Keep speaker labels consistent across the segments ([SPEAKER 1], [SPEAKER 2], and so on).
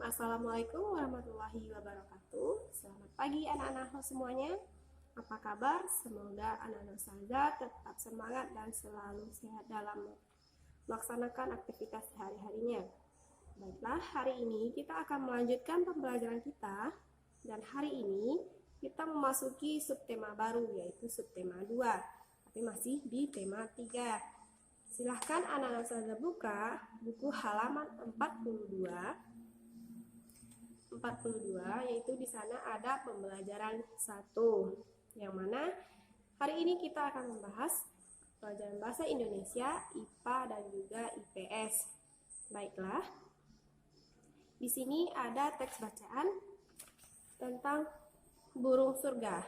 [SPEAKER 1] Assalamualaikum warahmatullahi wabarakatuh. Selamat pagi anak-anak semuanya. Apa kabar? Semoga anak-anak Ustazah tetap semangat dan selalu sehat dalam melaksanakan aktivitas sehari-harinya. Baiklah, hari ini kita akan melanjutkan pembelajaran kita. Dan hari ini kita memasuki subtema baru, yaitu subtema 2. Tapi masih di tema 3. Silahkan anak-anak Ustazah buka buku halaman 42, yaitu di sana ada pembelajaran 1, yang mana hari ini kita akan membahas pelajaran bahasa Indonesia, IPA dan juga IPS. Baiklah, di sini ada teks bacaan tentang burung surga.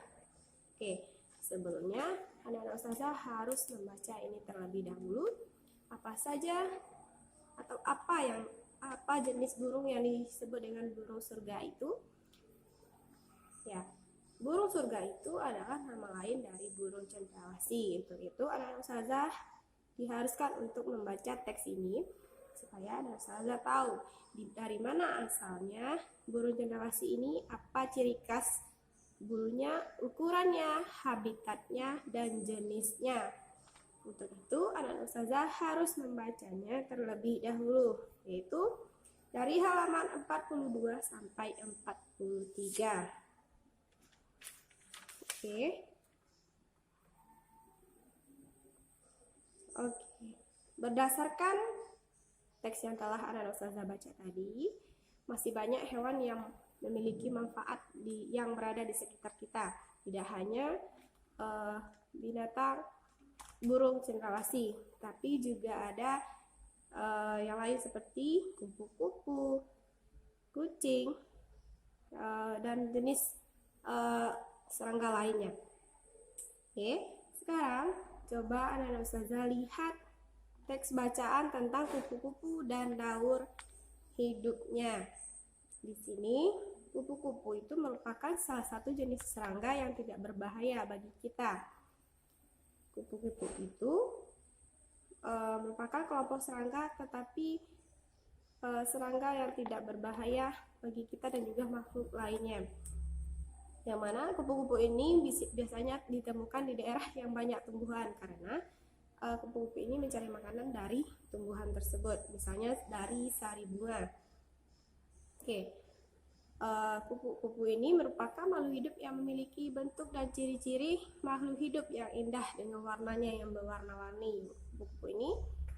[SPEAKER 1] Oke, sebelumnya anak-anak Ustazah harus membaca ini terlebih dahulu. Apa saja atau apa jenis burung yang disebut dengan burung surga itu? Ya, burung surga itu adalah nama lain dari burung cendrawasih. Untuk itu anak-anak Ustazah diharuskan untuk membaca teks ini supaya anak Ustazah tahu dari mana asalnya burung cendrawasih ini, apa ciri khas bulunya, ukurannya, habitatnya, dan jenisnya. Untuk itu anak-anak Ustazah harus membacanya terlebih dahulu, yaitu dari halaman 42 sampai 43. Oke. Berdasarkan teks yang telah anak-anak Ustazah baca tadi, masih banyak hewan yang memiliki manfaat yang berada di sekitar kita. Tidak hanya binatang burung cendrawasih, tapi juga ada yang lain seperti kupu-kupu, kucing, dan jenis serangga lainnya. Oke, sekarang coba anak-anak Ustazah lihat teks bacaan tentang kupu-kupu dan daur hidupnya. Di sini, kupu-kupu itu merupakan salah satu jenis serangga yang tidak berbahaya bagi kita. Kupu-kupu itu merupakan kelompok serangga, tetapi serangga yang tidak berbahaya bagi kita dan juga makhluk lainnya. Yang mana kupu-kupu ini biasanya ditemukan di daerah yang banyak tumbuhan, karena kupu-kupu ini mencari makanan dari tumbuhan tersebut, misalnya dari sari bunga. Kupu-kupu ini merupakan makhluk hidup yang memiliki bentuk dan ciri-ciri makhluk hidup yang indah dengan warnanya yang berwarna-warni. Kupu-kupu ini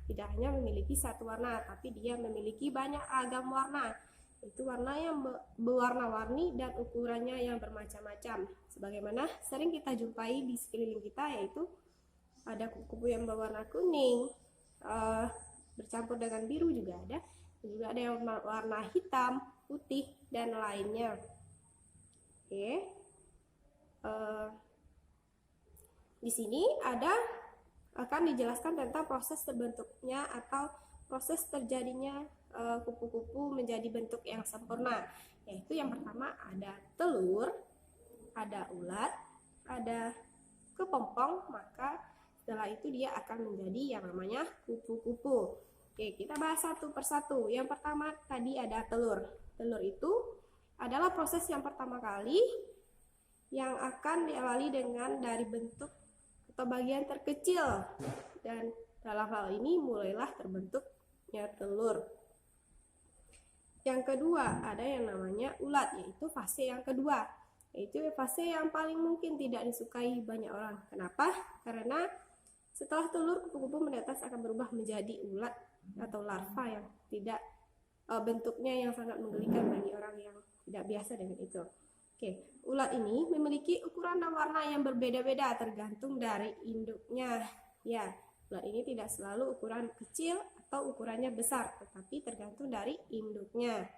[SPEAKER 1] tidak hanya memiliki satu warna, tapi dia memiliki banyak agam warna. Itu warna yang berwarna-warni dan ukurannya yang bermacam-macam. Sebagaimana sering kita jumpai di sekeliling kita, yaitu ada kupu-kupu yang berwarna kuning, bercampur dengan biru juga ada. Juga ada yang warna hitam, putih, dan lainnya. Di sini akan dijelaskan tentang proses terbentuknya atau proses terjadinya kupu-kupu menjadi bentuk yang sempurna. Yaitu yang pertama ada telur, ada ulat, ada kepompong, maka setelah itu dia akan menjadi yang namanya kupu-kupu. Oke, kita bahas satu persatu. Yang pertama tadi ada telur. Telur itu adalah proses yang pertama kali yang akan diawali dengan dari bentuk atau bagian terkecil. Dan dalam hal ini mulailah terbentuknya telur. Yang kedua ada yang namanya ulat, yaitu fase yang kedua. Yaitu fase yang paling mungkin tidak disukai banyak orang. Kenapa? Karena setelah telur, kupu-kupu menetas akan berubah menjadi ulat atau larva yang tidak bentuknya yang sangat menggelikan bagi orang yang tidak biasa dengan itu. Ulat ini memiliki ukuran dan warna yang berbeda-beda tergantung dari induknya. Ya, ulat ini tidak selalu ukuran kecil atau ukurannya besar, tetapi tergantung dari induknya.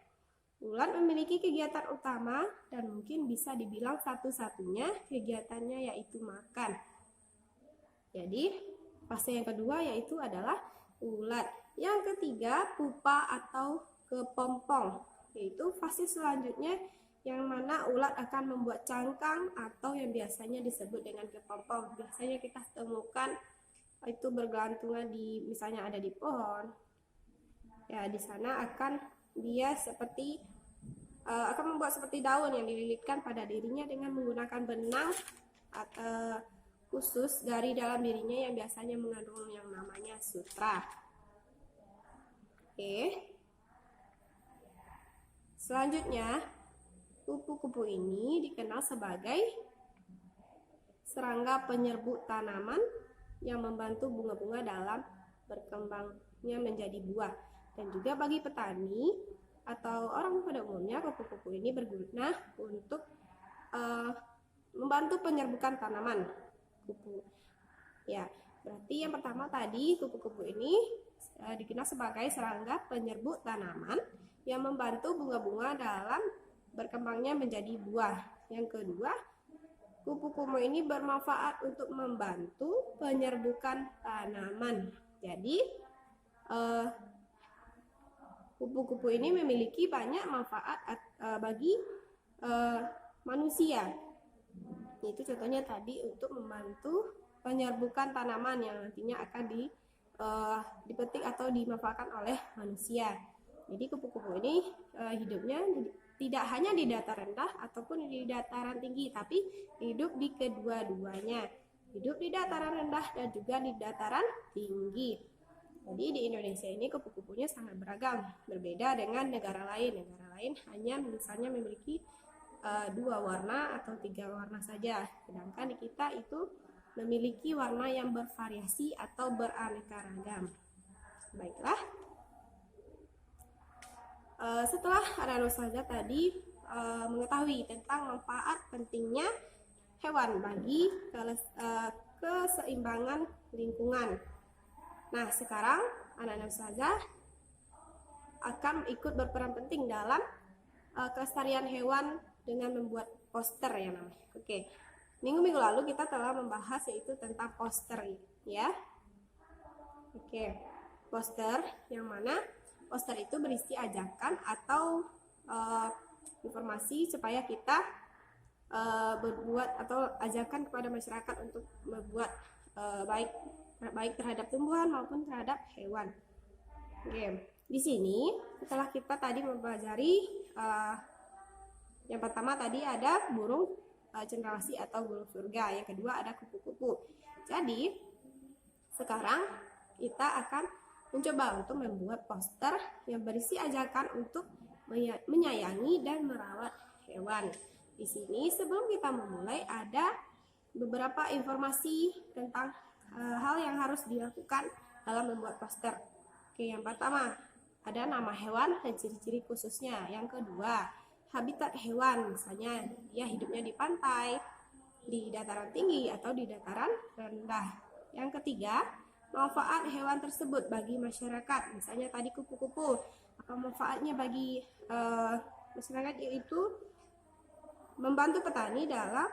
[SPEAKER 1] Ulat memiliki kegiatan utama dan mungkin bisa dibilang satu-satunya kegiatannya yaitu makan. Jadi, fase yang kedua yaitu adalah ulat. Yang ketiga, pupa atau kepompong, yaitu fase selanjutnya yang mana ulat akan membuat cangkang atau yang biasanya disebut dengan kepompong. Biasanya kita temukan itu bergelantungan misalnya ada di pohon. Ya, di sana akan dia seperti akan membuat seperti daun yang dililitkan pada dirinya dengan menggunakan benang atau khusus dari dalam dirinya yang biasanya mengandung yang namanya sutra. Oke. Selanjutnya, kupu-kupu ini dikenal sebagai serangga penyerbuk tanaman yang membantu bunga-bunga dalam berkembangnya menjadi buah. Dan juga bagi petani atau orang pada umumnya, kupu-kupu ini berguna untuk membantu penyerbukan tanaman. Kupu. Ya, berarti yang pertama tadi kupu-kupu ini dikenal sebagai serangga penyerbuk tanaman yang membantu bunga-bunga dalam berkembangnya menjadi buah. Yang kedua, kupu-kupu ini bermanfaat untuk membantu penyerbukan tanaman. Jadi, kupu-kupu ini memiliki banyak manfaat bagi manusia. Itu contohnya tadi untuk membantu penyerbukan tanaman yang nantinya akan dipetik atau dimanfaatkan oleh manusia. Jadi kupu-kupu ini hidupnya tidak hanya di dataran rendah ataupun di dataran tinggi, tapi hidup di kedua-duanya. Hidup di dataran rendah dan juga di dataran tinggi. Jadi di Indonesia ini kupu-kupunya sangat beragam, berbeda dengan negara lain. Negara lain hanya misalnya memiliki 2 warna atau 3 warna saja, sedangkan di kita itu memiliki warna yang bervariasi atau beraneka ragam. Baiklah, setelah anak ustazah tadi mengetahui tentang manfaat pentingnya hewan bagi keseimbangan lingkungan. Nah, sekarang anak ustazah akan ikut berperan penting dalam kelestarian hewan dengan membuat poster ya namanya. Oke. Minggu-minggu lalu kita telah membahas yaitu tentang poster ya. Oke. Poster yang mana poster itu berisi ajakan atau informasi supaya kita berbuat atau ajakan kepada masyarakat untuk membuat baik terhadap tumbuhan maupun terhadap hewan. Oke. Di sini setelah kita tadi mempelajari yang pertama tadi ada burung cendrawasih atau burung surga, yang kedua ada kupu-kupu. Jadi sekarang kita akan mencoba untuk membuat poster yang berisi ajakan untuk menyayangi dan merawat hewan. Di sini sebelum kita memulai ada beberapa informasi tentang hal yang harus dilakukan dalam membuat poster. Oke, yang pertama ada nama hewan dan ciri-ciri khususnya. Yang kedua, habitat hewan, misalnya dia hidupnya di pantai, di dataran tinggi atau di dataran rendah. Yang ketiga, manfaat hewan tersebut bagi masyarakat, misalnya tadi kupu-kupu, apa manfaatnya bagi masyarakat, yaitu membantu petani dalam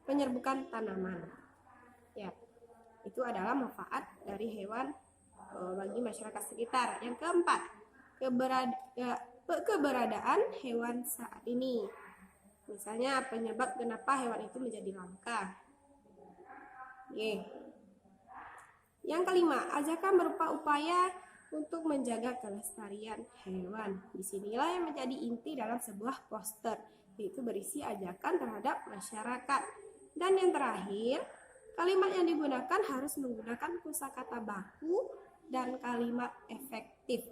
[SPEAKER 1] penyerbukan tanaman. Ya, itu adalah manfaat dari hewan bagi masyarakat sekitar. Yang keempat, keberadaan hewan saat ini, misalnya penyebab kenapa hewan itu menjadi langka. Yang kelima, ajakan berupa upaya untuk menjaga kelestarian hewan. Disinilah yang menjadi inti dalam sebuah poster, yaitu berisi ajakan terhadap masyarakat. Dan yang terakhir, kalimat yang digunakan harus menggunakan kosakata baku dan kalimat efektif.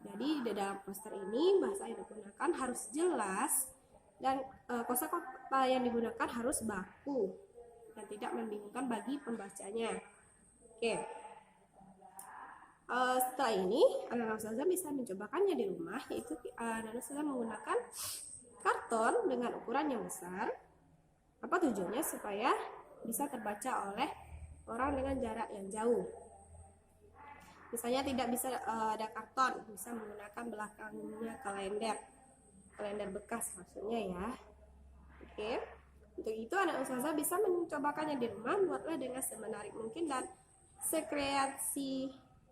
[SPEAKER 1] Jadi di dalam poster ini bahasa yang digunakan harus jelas dan kosakata yang digunakan harus baku dan tidak membingungkan bagi pembacanya. Oke. Setelah ini anak-anak ustazah bisa mencobakannya di rumah, yaitu anak-anak ustazah menggunakan karton dengan ukuran yang besar. Apa tujuannya? Supaya bisa terbaca oleh orang dengan jarak yang jauh. Misalnya tidak bisa ada karton, bisa menggunakan belakangnya kalender bekas maksudnya ya. Oke. Untuk itu anak ustazah bisa mencobakannya di rumah, buatlah dengan semenarik mungkin dan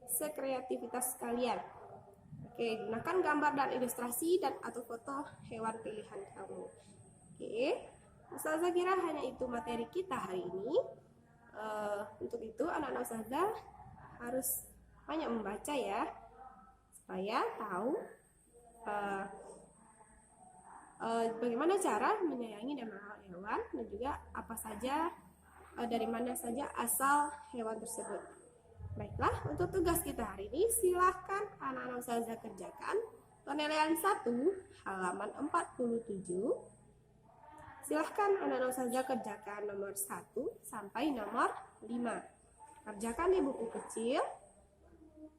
[SPEAKER 1] sekreativitas kalian. Oke, gunakan gambar dan ilustrasi dan atau foto hewan pilihan kamu. Oke, ustazah kira hanya itu materi kita hari ini. Untuk itu anak-anak ustazah harus banyak membaca ya, supaya tahu uh, bagaimana cara menyayangi dan merawat hewan, dan juga apa saja, dari mana saja asal hewan tersebut. Baiklah, untuk tugas kita hari ini silahkan anak-anak ustazah kerjakan penilaian 1 halaman 47. Silahkan anak-anak ustazah kerjakan nomor 1 sampai nomor 5. Kerjakan di buku kecil.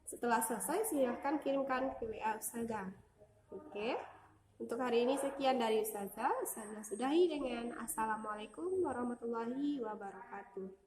[SPEAKER 1] Setelah selesai silahkan kirimkan ke WA ustazah. Oke. Untuk hari ini sekian dari ustazah. Ustazah sudahi dengan Assalamualaikum warahmatullahi wabarakatuh.